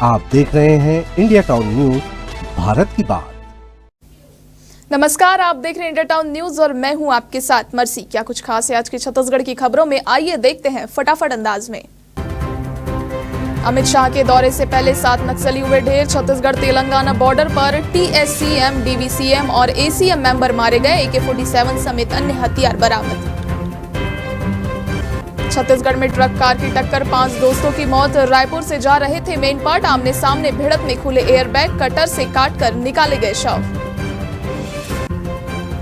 आप देख रहे हैं इंडिया टाउन न्यूज, भारत की बात। नमस्कार, आप देख रहे हैं इंडिया टाउन न्यूज और मैं हूं आपके साथ मर्सी। क्या कुछ खास है आज की छत्तीसगढ़ की खबरों में, आइए देखते हैं फटाफट अंदाज में। अमित शाह के दौरे से पहले 7 नक्सली हुए ढेर। छत्तीसगढ़ तेलंगाना बॉर्डर पर टीएससीएम, डीवीसीएम और एसीएम मेंबर मारे गए। AK-47 समेत अन्य हथियार बरामद। छत्तीसगढ़ में ट्रक कार की टक्कर, 5 दोस्तों की मौत। रायपुर से जा रहे थे मेनपाट, आमने सामने भिड़ंत में खुले एयरबैग, कटर से काटकर निकाले गए शव।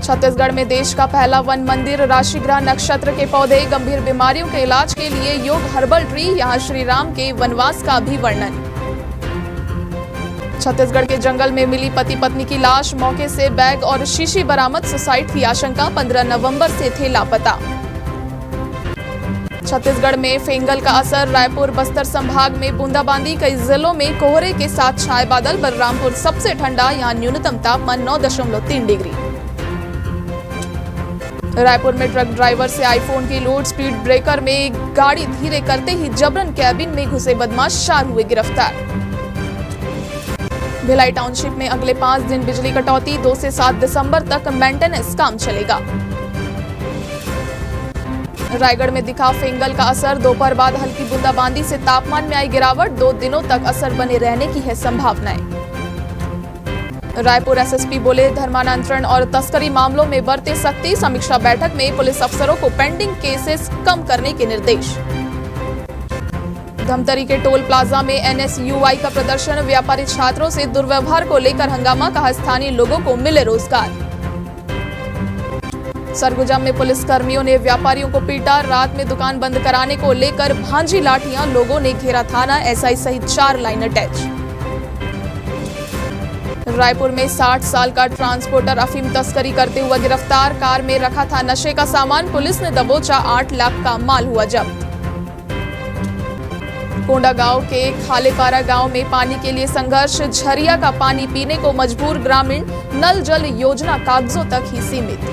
छत्तीसगढ़ में देश का पहला वन मंदिर, राशिग्रह नक्षत्र के पौधे, गंभीर बीमारियों के इलाज के लिए योग हर्बल ट्री, यहां श्री राम के वनवास का भी वर्णन। छत्तीसगढ़ के जंगल में मिली पति पत्नी की लाश, मौके से बैग और शीशी बरामद, सुसाइड की आशंका, 15 नवंबर से थे लापता। छत्तीसगढ़ में फेंगल का असर, रायपुर बस्तर संभाग में बूंदाबांदी, कई जिलों में कोहरे के साथ छाए बादल। बलरामपुर सबसे ठंडा, यहां न्यूनतम तापमान 9.3 डिग्री। रायपुर में ट्रक ड्राइवर से आईफोन की लूट, स्पीड ब्रेकर में गाड़ी धीरे करते ही जबरन कैबिन में घुसे बदमाश 4 हुए गिरफ्तार। भिलाई टाउनशिप में अगले 5 दिन बिजली कटौती, 2 से 7 दिसंबर तक मेंटेनेंस काम चलेगा। रायगढ़ में दिखा फेंगल का असर, दोपहर बाद हल्की बूंदाबांदी से तापमान में आई गिरावट, 2 दिनों तक असर बने रहने की है संभावनाएं। रायपुर एसएसपी बोले, धर्मांतरण और तस्करी मामलों में बरते सख्ती, समीक्षा बैठक में पुलिस अफसरों को पेंडिंग केसेस कम करने के निर्देश। धमतरी के टोल प्लाजा में NSUI का प्रदर्शन, व्यापारी छात्रों से दुर्व्यवहार को लेकर हंगामा, कहा स्थानीय लोगों को मिले रोजगार। सरगुजा में पुलिस कर्मियों ने व्यापारियों को पीटा, रात में दुकान बंद कराने को लेकर भांजी लाठियां, लोगों ने घेरा थाना, SI सहित 4 लाइन अटैच। रायपुर में 60 साल का ट्रांसपोर्टर अफीम तस्करी करते हुआ गिरफ्तार, कार में रखा था नशे का सामान, पुलिस ने दबोचा, 8 लाख का माल हुआ जब्त। कोंडागांव के खालेपारा गांव में पानी के लिए संघर्ष, झरिया का पानी पीने को मजबूर ग्रामीण, नल जल योजना कागजों तक ही सीमित।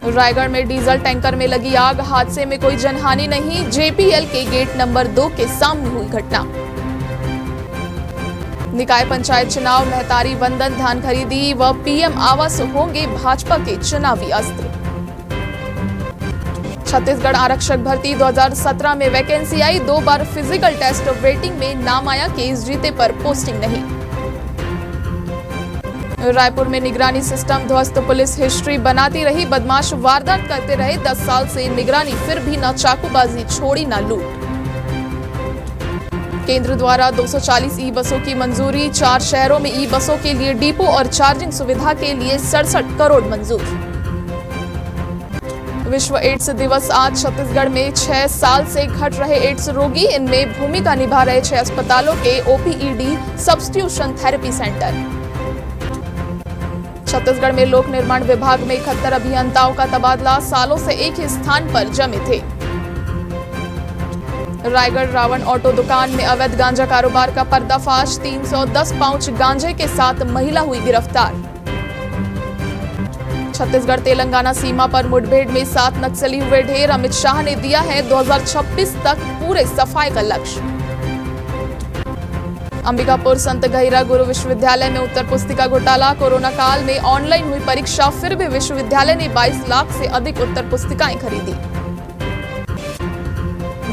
रायगढ़ में डीजल टैंकर में लगी आग, हादसे में कोई जनहानि नहीं, JPL के गेट नंबर 2 के सामने हुई घटना। निकाय पंचायत चुनाव, महतारी वंदन धान खरीदी व PM आवास होंगे भाजपा के चुनावी अस्त्र। छत्तीसगढ़ आरक्षक भर्ती, 2017 में वैकेंसी आई, 2 बार फिजिकल टेस्ट, वेटिंग में नाम आया, केस जीते पर पोस्टिंग नहीं। रायपुर में निगरानी सिस्टम ध्वस्त, पुलिस हिस्ट्री बनाती रही, बदमाश वारदात करते रहे, 10 साल से निगरानी, फिर भी न चाकूबाजी छोड़ी न लूट। केंद्र द्वारा 240 ई-बसों की मंजूरी, 4 शहरों में ई-बसों के लिए डिपो और चार्जिंग सुविधा के लिए 67 करोड़ मंजूर। विश्व एड्स दिवस आज, छत्तीसगढ़ में 6 साल से घट रहे एड्स रोगी, इनमें भूमिका निभा रहे 6 अस्पतालों के OPED substitution therapy centre. Chhattisgarh में लोक निर्माण विभाग में 71 अभियंताओं का तबादला, सालों से एक ही स्थान पर जमे थे। रायगढ़ रावण ऑटो दुकान में अवैध गांजा कारोबार का पर्दाफाश, 310 पाउच गांजे के साथ महिला हुई गिरफ्तार। छत्तीसगढ़ तेलंगाना सीमा पर मुठभेड़ में 7 नक्सली हुए ढेर, अमित शाह ने दिया है 2026 तक पूरे सफाई का लक्ष्य। अंबिकापुर संत गहिरा गुरु विश्वविद्यालय में उत्तर पुस्तिका घोटाला, कोरोना काल में ऑनलाइन हुई परीक्षा, फिर भी विश्वविद्यालय ने 22 लाख से अधिक उत्तर पुस्तिकाएं खरीदी।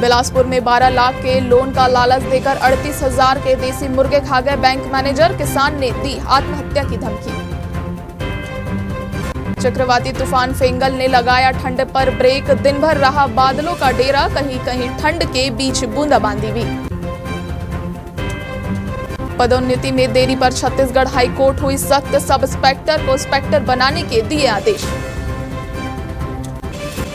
बिलासपुर में 12 लाख के लोन का लालच देकर 38,000 के देसी मुर्गे खा गए बैंक मैनेजर, किसान ने दी आत्महत्या की धमकी। चक्रवाती तूफान फेंगल ने लगाया ठंड पर ब्रेक, दिन भर रहा बादलों का डेरा, कहीं कहीं ठंड के बीच बूंदाबांदी भी। पदोन्नति में देरी पर छत्तीसगढ़ हाईकोर्ट हुई सख्त, सब इंस्पेक्टर को इंस्पेक्टर बनाने के दिए आदेश।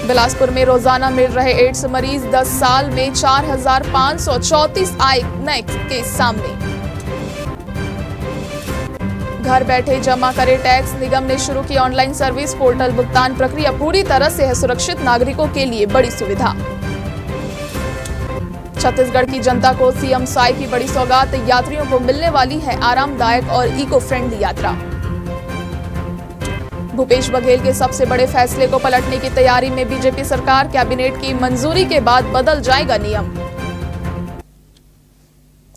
बिलासपुर में रोजाना मिल रहे एड्स मरीज, 10 साल में 4,534 आए नए केस सामने। घर बैठे जमा करे टैक्स, निगम ने शुरू की ऑनलाइन सर्विस पोर्टल, भुगतान प्रक्रिया पूरी तरह से है सुरक्षित, नागरिकों के लिए बड़ी सुविधा। छत्तीसगढ़ की जनता को CM साई की बड़ी सौगात, यात्रियों को मिलने वाली है आरामदायक और इको फ्रेंडली यात्रा। भूपेश बघेल के सबसे बड़े फैसले को पलटने की तैयारी में बीजेपी सरकार, कैबिनेट की मंजूरी के बाद बदल जाएगा नियम।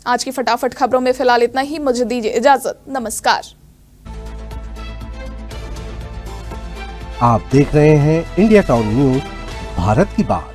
आज की फटाफट खबरों में फिलहाल इतना ही। मुझे दीजिए इजाजत। नमस्कार। आप देख रहे हैं इंडिया टाउन न्यूज, भारत की बात।